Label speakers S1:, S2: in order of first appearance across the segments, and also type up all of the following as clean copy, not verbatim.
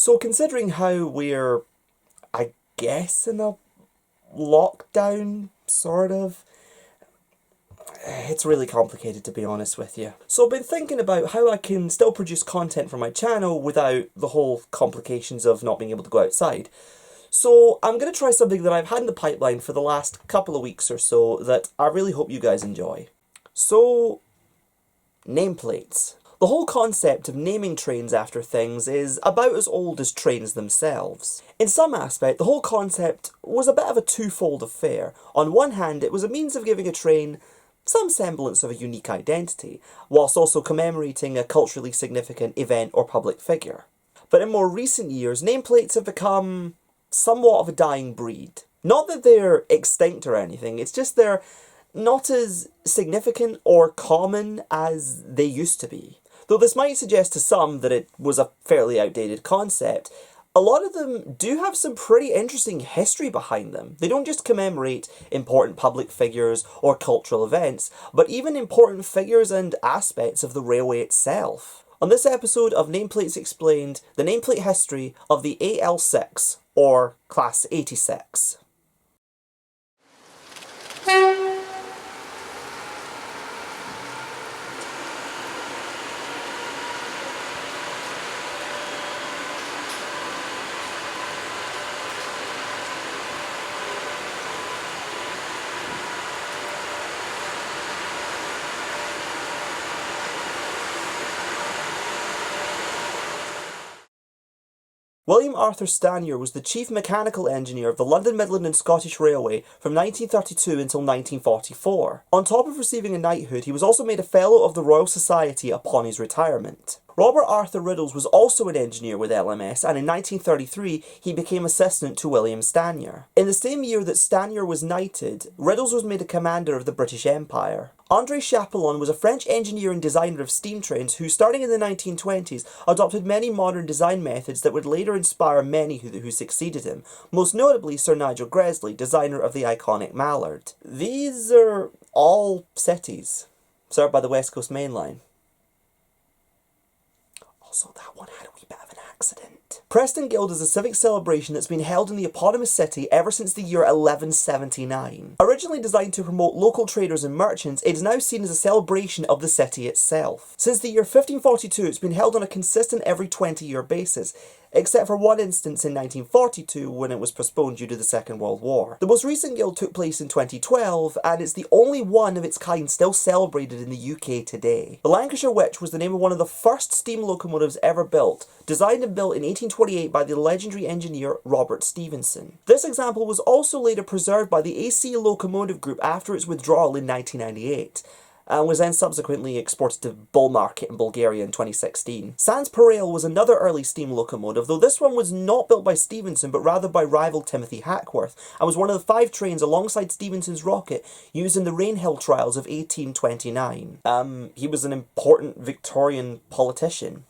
S1: So considering how we're, I guess, in a lockdown, sort of, it's really complicated, to be honest with you. So I've been thinking about how I can still produce content for my channel without the whole complications of not being able to go outside. So I'm going to try something that I've had in the pipeline for the last couple of weeks or so that I really hope you guys enjoy. So, nameplates. The whole concept of naming trains after things is about as old as trains themselves. In some aspect, the whole concept was a bit of a twofold affair. On one hand, it was a means of giving a train some semblance of a unique identity, whilst also commemorating a culturally significant event or public figure. But in more recent years, nameplates have become somewhat of a dying breed. Not that they're extinct or anything, it's just they're not as significant or common as they used to be. Though this might suggest to some that it was a fairly outdated concept, a lot of them do have some pretty interesting history behind them. They don't just commemorate important public figures or cultural events, but even important figures and aspects of the railway itself. On this episode of Nameplates Explained, the nameplate history of the AL6, or Class 86. William Arthur Stanier was the chief mechanical engineer of the London, Midland and Scottish Railway from 1932 until 1944. On top of receiving a knighthood, he was also made a Fellow of the Royal Society upon his retirement. Robert Arthur Riddles was also an engineer with LMS, and in 1933 he became assistant to William Stanier. In the same year that Stanier was knighted, Riddles was made a commander of the British Empire. André Chapelon was a French engineer and designer of steam trains who, starting in the 1920s, adopted many modern design methods that would later inspire many who succeeded him, most notably Sir Nigel Gresley, designer of the iconic Mallard. These are all cities served by the West Coast Main Line. Also, that one had a wee bit of an accident. Preston Guild is a civic celebration that's been held in the eponymous city ever since the year 1179. Originally designed to promote local traders and merchants, it is now seen as a celebration of the city itself. Since the year 1542, it's been held on a consistent every 20-year basis, except for one instance in 1942 when it was postponed due to the Second World War. The most recent guild took place in 2012, and it's the only one of its kind still celebrated in the UK today. The Lancashire Witch was the name of one of the first steam locomotives ever built, designed and built in 1828 by the legendary engineer Robert Stephenson. This example was also later preserved by the AC Locomotive Group after its withdrawal in 1998. And was then subsequently exported to bull market in Bulgaria in 2016. Sans Pareil was another early steam locomotive, though this one was not built by Stephenson but rather by rival Timothy Hackworth, and was one of the 5 trains alongside Stephenson's rocket used in the Rainhill trials of 1829. He was an important Victorian politician.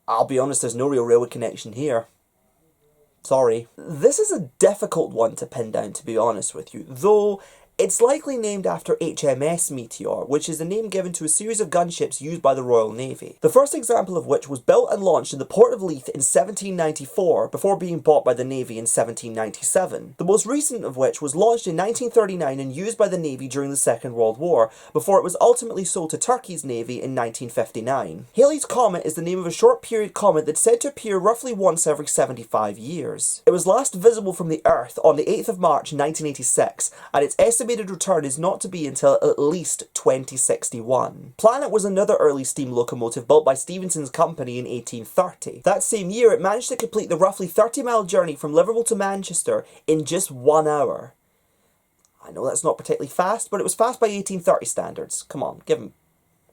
S1: I'll be honest, there's no real railway connection here. Sorry. This is a difficult one to pin down, to be honest with you, though it's likely named after HMS Meteor, which is the name given to a series of gunships used by the Royal Navy. The first example of which was built and launched in the port of Leith in 1794, before being bought by the Navy in 1797. The most recent of which was launched in 1939 and used by the Navy during the Second World War, before it was ultimately sold to Turkey's Navy in 1959. Halley's Comet is the name of a short period comet that's said to appear roughly once every 75 years. It was last visible from the Earth on the 8th of March 1986, and its estimated return is not to be until at least 2061. Planet was another early steam locomotive built by Stephenson's company in 1830. That same year, it managed to complete the roughly 30-mile journey from Liverpool to Manchester in just 1 hour. I know that's not particularly fast, but it was fast by 1830 standards. Come on,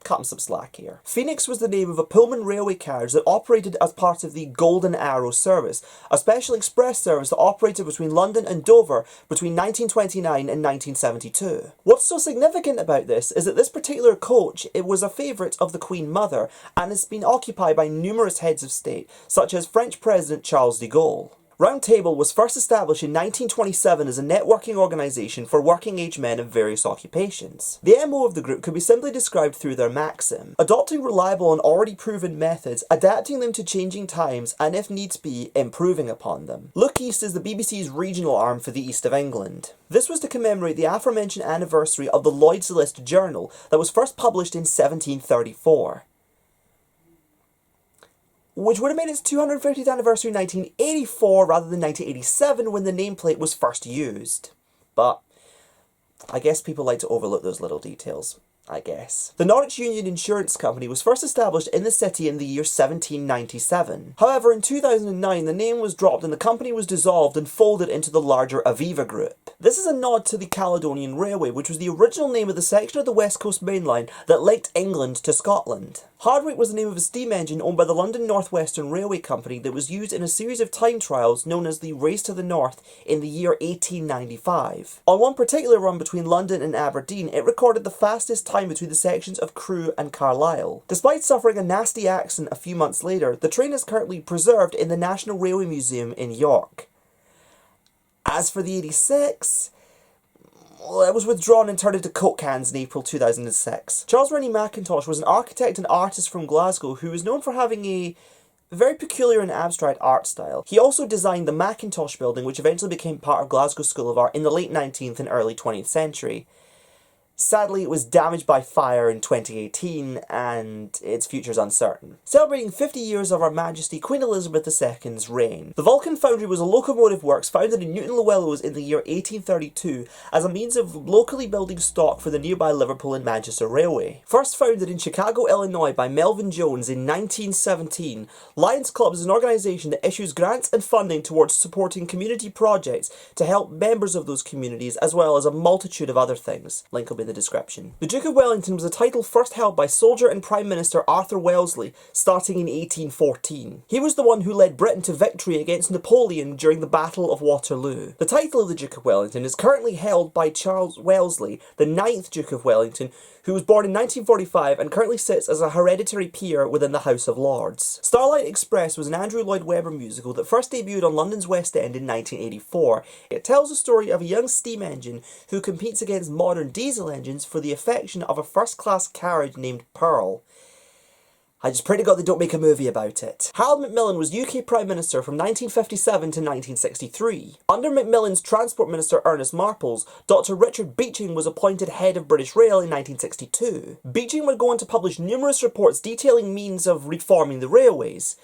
S1: cut him some slack here. Phoenix was the name of a Pullman railway carriage that operated as part of the Golden Arrow service, a special express service that operated between London and Dover between 1929 and 1972. What's so significant about this is that this particular coach, it was a favourite of the Queen Mother and has been occupied by numerous heads of state, such as French President Charles de Gaulle. Round Table was first established in 1927 as a networking organisation for working-age men of various occupations. The MO of the group could be simply described through their maxim: adopting reliable and already proven methods, adapting them to changing times, and if needs be, improving upon them. Look East is the BBC's regional arm for the East of England. This was to commemorate the aforementioned anniversary of the Lloyd's List Journal that was first published in 1734. Which would have made its 250th anniversary in 1984 rather than 1987 when the nameplate was first used. But I guess people like to overlook those little details. I guess. The Norwich Union Insurance Company was first established in the city in the year 1797. However, in 2009 the name was dropped and the company was dissolved and folded into the larger Aviva Group. This is a nod to the Caledonian Railway, which was the original name of the section of the West Coast Main Line that linked England to Scotland. Hardwicke was the name of a steam engine owned by the London North Western Railway Company that was used in a series of time trials known as the Race to the North in the year 1895. On one particular run between London and Aberdeen, it recorded the fastest time between the sections of Crewe and Carlisle. Despite suffering a nasty accident a few months later, the train is currently preserved in the National Railway Museum in York. As for the 86, well, it was withdrawn and turned into Coke cans in April 2006. Charles Rennie Mackintosh was an architect and artist from Glasgow who was known for having a very peculiar and abstract art style. He also designed the Mackintosh building, which eventually became part of Glasgow School of Art in the late 19th and early 20th century. Sadly, it was damaged by fire in 2018, and its future is uncertain. Celebrating 50 years of Her Majesty Queen Elizabeth II's reign. The Vulcan Foundry was a locomotive works founded in Newton Llewellows in the year 1832 as a means of locally building stock for the nearby Liverpool and Manchester Railway. First founded in Chicago, Illinois by Melvin Jones in 1917, Lions Club is an organisation that issues grants and funding towards supporting community projects to help members of those communities, as well as a multitude of other things. Link will be in the description. The Duke of Wellington was a title first held by soldier and Prime Minister Arthur Wellesley, starting in 1814. He was the one who led Britain to victory against Napoleon during the Battle of Waterloo. The title of the Duke of Wellington is currently held by Charles Wellesley, the 9th Duke of Wellington, who was born in 1945 and currently sits as a hereditary peer within the House of Lords. Starlight Express was an Andrew Lloyd Webber musical that first debuted on London's West End in 1984. It tells the story of a young steam engine who competes against modern diesel engines for the affection of a first-class carriage named Pearl. I just pray to God they don't make a movie about it. Harold Macmillan was UK Prime Minister from 1957 to 1963. Under Macmillan's Transport Minister Ernest Marples, Dr. Richard Beeching was appointed head of British Rail in 1962. Beeching would go on to publish numerous reports detailing means of reforming the railways,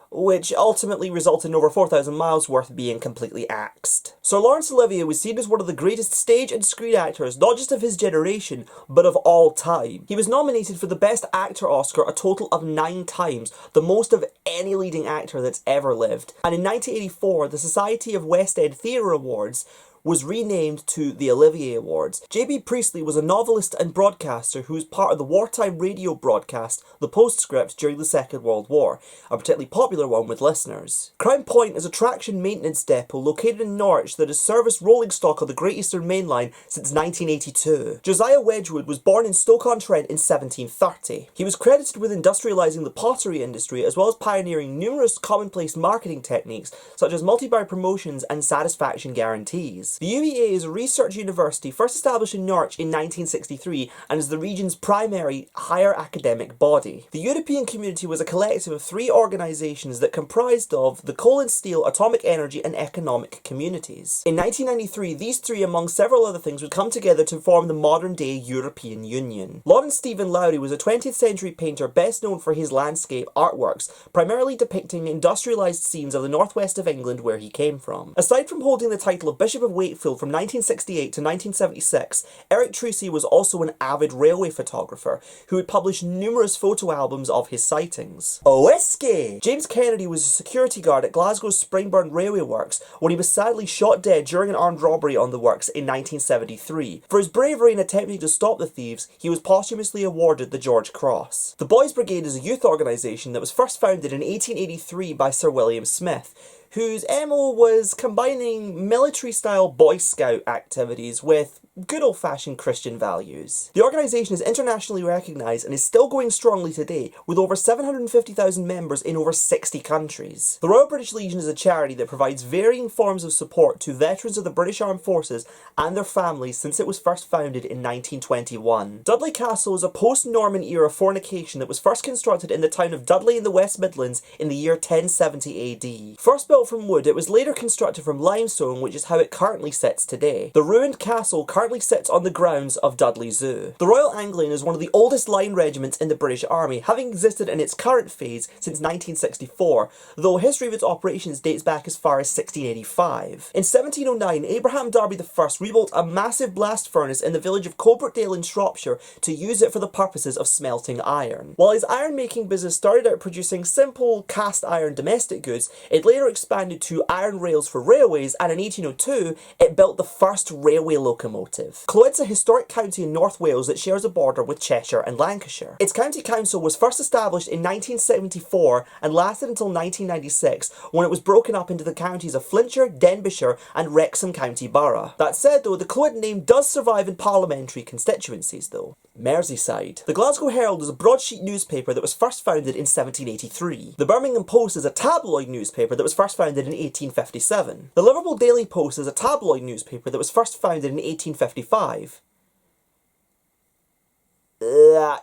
S1: which ultimately resulted in over 4,000 miles worth being completely axed. Sir Laurence Olivier was seen as one of the greatest stage and screen actors, not just of his generation, but of all time. He was nominated for the Best Actor Oscar a total of 9 times, the most of any leading actor that's ever lived. And in 1984, the Society of West End Theatre Awards was renamed to the Olivier Awards. J.B. Priestley was a novelist and broadcaster who was part of the wartime radio broadcast The Postscript during the Second World War, a particularly popular one with listeners. Crown Point is a traction maintenance depot located in Norwich that has serviced rolling stock on the Great Eastern Main Line since 1982. Josiah Wedgwood was born in Stoke-on-Trent in 1730. He was credited with industrialising the pottery industry as well as pioneering numerous commonplace marketing techniques such as multi-buy promotions and satisfaction guarantees. The UEA is a research university first established in Norwich in 1963 and is the region's primary higher academic body. The European Community was a collective of 3 organisations that comprised of the Coal and Steel, Atomic Energy and Economic Communities. In 1993, these 3, among several other things, would come together to form the modern-day European Union. Lawrence Stephen Lowry was a 20th century painter best known for his landscape artworks, primarily depicting industrialised scenes of the northwest of England where he came from. Aside from holding the title of Bishop of Wakefield from 1968 to 1976, Eric Trucy was also an avid railway photographer who would publish numerous photo albums of his sightings. Whiskey! James Kennedy was a security guard at Glasgow's Springburn Railway Works when he was sadly shot dead during an armed robbery on the works in 1973. For his bravery in attempting to stop the thieves, he was posthumously awarded the George Cross. The Boys Brigade is a youth organisation that was first founded in 1883 by Sir William Smith, whose MO was combining military-style Boy Scout activities with good old-fashioned Christian values. The organisation is internationally recognised and is still going strongly today, with over 750,000 members in over 60 countries. The Royal British Legion is a charity that provides varying forms of support to veterans of the British Armed Forces and their families since it was first founded in 1921. Dudley Castle is a post-Norman era fortification that was first constructed in the town of Dudley in the West Midlands in the year 1070 AD. First built from wood, it was later constructed from limestone, which is how it currently sits today. The ruined castle currently sits on the grounds of Dudley Zoo. The Royal Anglian is one of the oldest line regiments in the British Army, having existed in its current phase since 1964, though history of its operations dates back as far as 1685. In 1709, Abraham Darby I rebuilt a massive blast furnace in the village of Coalbrookdale in Shropshire to use it for the purposes of smelting iron. While his iron-making business started out producing simple cast iron domestic goods, it later expanded to iron rails for railways, and in 1802, it built the first railway locomotive. Clwyd's a historic county in North Wales that shares a border with Cheshire and Lancashire. Its county council was first established in 1974 and lasted until 1996, when it was broken up into the counties of Flintshire, Denbighshire and Wrexham County Borough. That said though, the Clwyd name does survive in parliamentary constituencies though. Merseyside. The Glasgow Herald is a broadsheet newspaper that was first founded in 1783. The Birmingham Post is a tabloid newspaper that was first founded in 1857. The Liverpool Daily Post is a tabloid newspaper that was first founded in 1855.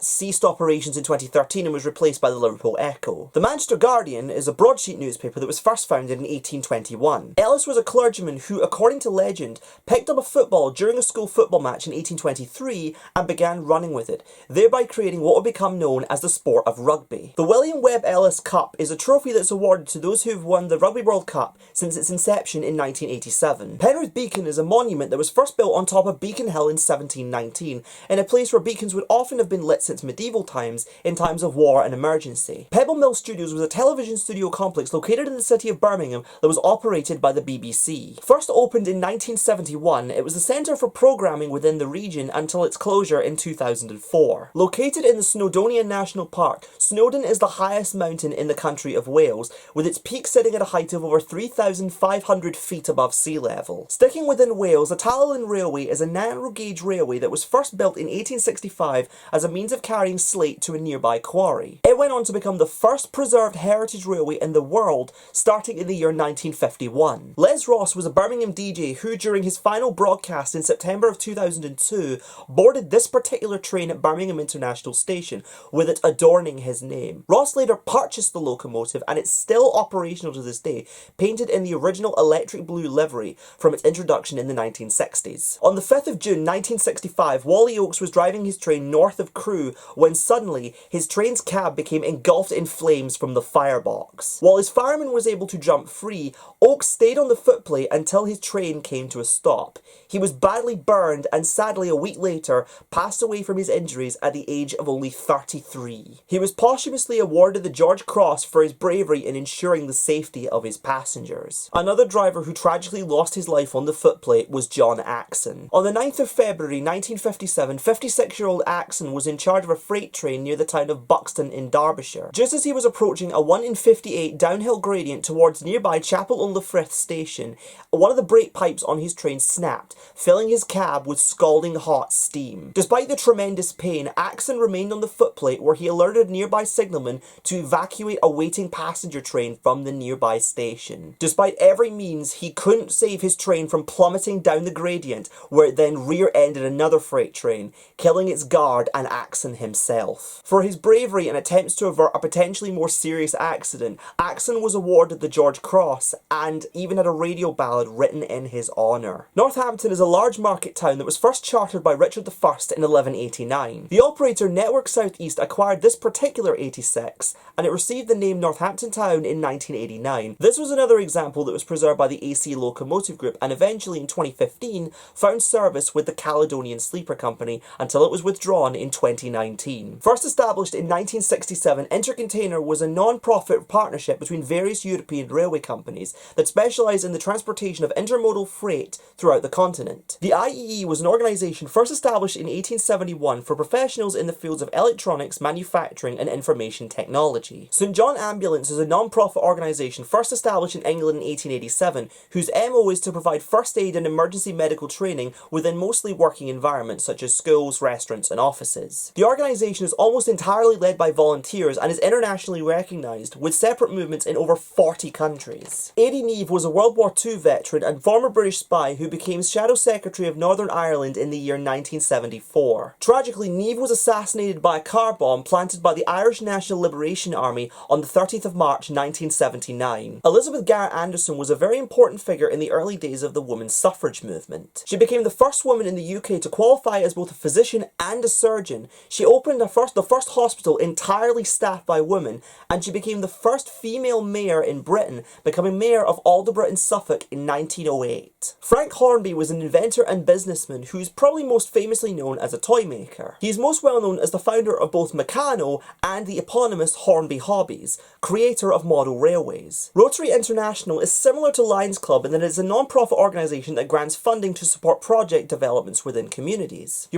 S1: Ceased operations in 2013 and was replaced by the Liverpool Echo. The Manchester Guardian is a broadsheet newspaper that was first founded in 1821. Ellis was a clergyman who, according to legend, picked up a football during a school football match in 1823 and began running with it, thereby creating what would become known as the sport of rugby. The William Webb Ellis Cup is a trophy that's awarded to those who have won the Rugby World Cup since its inception in 1987. Penrith Beacon is a monument that was first built on top of Beacon Hill in 1719, in a place where beacons would often have been lit since medieval times, in times of war and emergency. Pebble Mill Studios was a television studio complex located in the city of Birmingham that was operated by the BBC. First opened in 1971, it was the centre for programming within the region until its closure in 2004. Located in the Snowdonia National Park, Snowdon is the highest mountain in the country of Wales, with its peak sitting at a height of over 3,500 feet above sea level. Sticking within Wales, the Talyllyn Railway is a narrow gauge railway that was first built in 1865 as a means of carrying slate to a nearby quarry. It went on to become the first preserved heritage railway in the world, starting in the year 1951. Les Ross was a Birmingham DJ who, during his final broadcast in September of 2002, boarded this particular train at Birmingham International Station, with it adorning his name. Ross later purchased the locomotive, and it's still operational to this day, painted in the original electric blue livery from its introduction in the 1960s. On the 5th of June 1965, Wally Oakes was driving his train north of Crewe when suddenly his train's cab became engulfed in flames from the firebox. While his fireman was able to jump free, Oakes stayed on the footplate until his train came to a stop. He was badly burned and sadly a week later passed away from his injuries at the age of only 33. He was posthumously awarded the George Cross for his bravery in ensuring the safety of his passengers. Another driver who tragically lost his life on the footplate was John Axon. On the 9th of February 1957, 56-year-old Axon was in charge of a freight train near the town of Buxton in Derbyshire. Just as he was approaching a 1 in 58 downhill gradient towards nearby Chapel-on-the-Frith station, one of the brake pipes on his train snapped, filling his cab with scalding hot steam. Despite the tremendous pain, Axon remained on the footplate where he alerted nearby signalmen to evacuate a waiting passenger train from the nearby station. Despite every means, he couldn't save his train from plummeting down the gradient, where it then rear-ended another freight train, killing its guard and Axon himself. For his bravery and attempts to avert a potentially more serious accident, Axon was awarded the George Cross and even had a radio ballad written in his honour. Northampton is a large market town that was first chartered by Richard I in 1189. The operator Network South East acquired this particular 86 and it received the name Northampton Town in 1989. This was another example that was preserved by the AC Locomotive Group and eventually in 2015 found service with the Caledonian Sleeper Company until it was withdrawn in 20 2019. First established in 1967, Intercontainer was a non-profit partnership between various European railway companies that specialised in the transportation of intermodal freight throughout the continent. The IEE was an organisation first established in 1871 for professionals in the fields of electronics, manufacturing and information technology. St John Ambulance is a non-profit organisation first established in England in 1887, whose MO is to provide first aid and emergency medical training within mostly working environments such as schools, restaurants and offices. The organisation is almost entirely led by volunteers and is internationally recognised, with separate movements in over 40 countries. Eddie Neve was a World War II veteran and former British spy who became Shadow Secretary of Northern Ireland in the year 1974. Tragically, Neve was assassinated by a car bomb planted by the Irish National Liberation Army on the 30th of March 1979. Elizabeth Garrett Anderson was a very important figure in the early days of the women's suffrage movement. She became the first woman in the UK to qualify as both a physician and a surgeon. She opened the first hospital entirely staffed by women, and she became the first female mayor in Britain, becoming mayor of Aldeburgh in Suffolk in 1908. Frank Hornby was an inventor and businessman who is probably most famously known as a toy maker. He is most well known as the founder of both Meccano and the eponymous Hornby Hobbies, creator of model railways. Rotary International is similar to Lions Club in that it is a non-profit organisation that grants funding to support project developments within communities.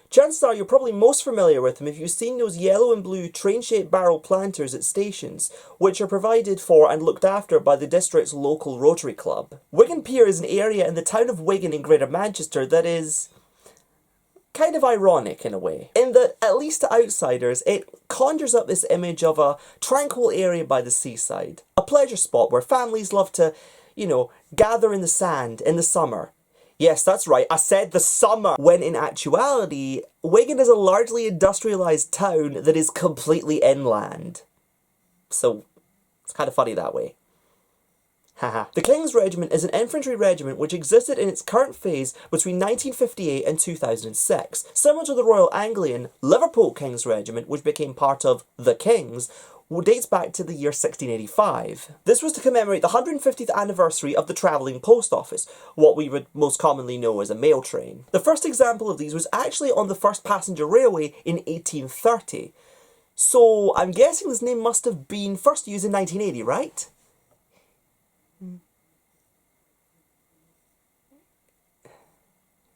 S1: Chances are you're probably most familiar with them if you've seen those yellow and blue train-shaped barrel planters at stations, which are provided for and looked after by the district's local Rotary Club. Wigan Pier is an area in the town of Wigan in Greater Manchester that is kind of ironic in a way, in that, at least to outsiders, it conjures up this image of a tranquil area by the seaside, a pleasure spot where families love to, gather in the sand in the summer. Yes, that's right, I said the summer! When in actuality, Wigan is a largely industrialised town that is completely inland. So, it's kind of funny that way. Haha. The King's Regiment is an infantry regiment which existed in its current phase between 1958 and 2006. Similar to the Royal Anglian, Liverpool King's Regiment, which became part of the King's, dates back to the year 1685. This was to commemorate the 150th anniversary of the travelling post office, what we would most commonly know as a mail train. The first example of these was actually on the first passenger railway in 1830. So I'm guessing this name must have been first used in 1980, right?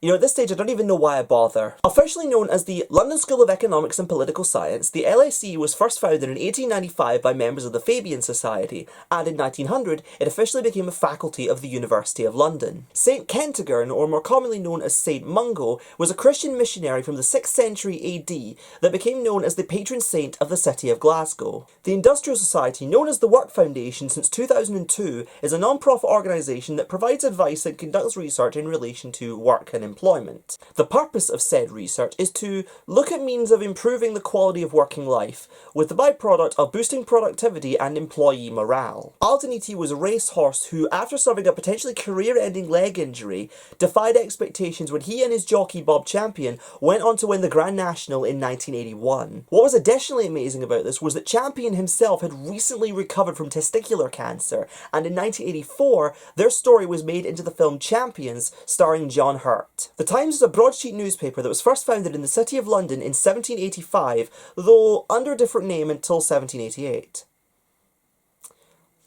S1: At this stage, I don't even know why I bother. Officially known as the London School of Economics and Political Science, the LSE was first founded in 1895 by members of the Fabian Society, and in 1900, it officially became a faculty of the University of London. St. Kentigern, or more commonly known as St. Mungo, was a Christian missionary from the 6th century AD that became known as the patron saint of the city of Glasgow. The Industrial Society, known as the Work Foundation since 2002, is a non-profit organisation that provides advice and conducts research in relation to work and employment. The purpose of said research is to look at means of improving the quality of working life, with the byproduct of boosting productivity and employee morale. Aldeniti was a racehorse who, after suffering a potentially career-ending leg injury, defied expectations when he and his jockey Bob Champion went on to win the Grand National in 1981. What was additionally amazing about this was that Champion himself had recently recovered from testicular cancer, and in 1984, their story was made into the film Champions, starring John Hurt. The Times is a broadsheet newspaper that was first founded in the City of London in 1785, though under a different name until 1788.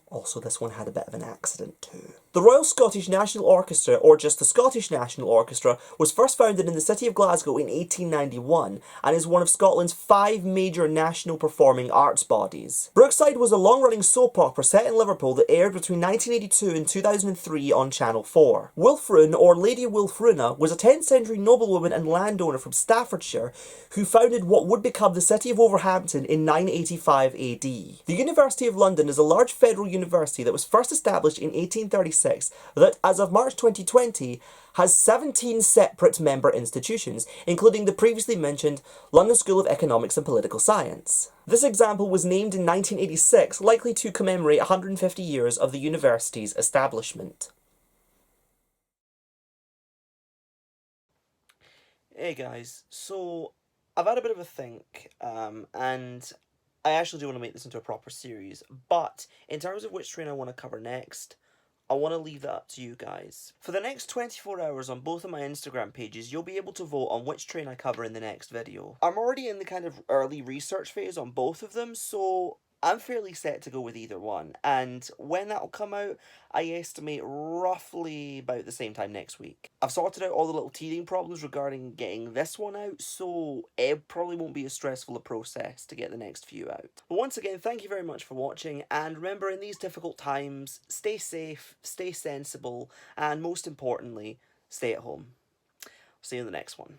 S1: Also, this one had a bit of an accident too. The Royal Scottish National Orchestra, or just the Scottish National Orchestra, was first founded in the city of Glasgow in 1891 and is one of Scotland's 5 major national performing arts bodies. Brookside was a long-running soap opera set in Liverpool that aired between 1982 and 2003 on Channel 4. Wulfrune, or Lady Wulfruna, was a 10th century noblewoman and landowner from Staffordshire who founded what would become the city of Wolverhampton in 985 AD. The University of London is a large federal university that was first established in 1836 that, as of March 2020, has 17 separate member institutions, including the previously mentioned London School of Economics and Political Science. This example was named in 1986, likely to commemorate 150 years of the university's establishment. Hey guys, so I've had a bit of a think, and I actually do want to make this into a proper series, but in terms of which train I want to cover next, I want to leave that up to you guys. For the next 24 hours on both of my Instagram pages, you'll be able to vote on which train I cover in the next video. I'm already in the kind of early research phase on both of them, so I'm fairly set to go with either one. And when that'll come out, I estimate roughly about the same time next week. I've sorted out all the little teething problems regarding getting this one out, so it probably won't be as stressful a process to get the next few out. But once again, thank you very much for watching, and remember, in these difficult times, stay safe, stay sensible, and most importantly, stay at home. See you in the next one.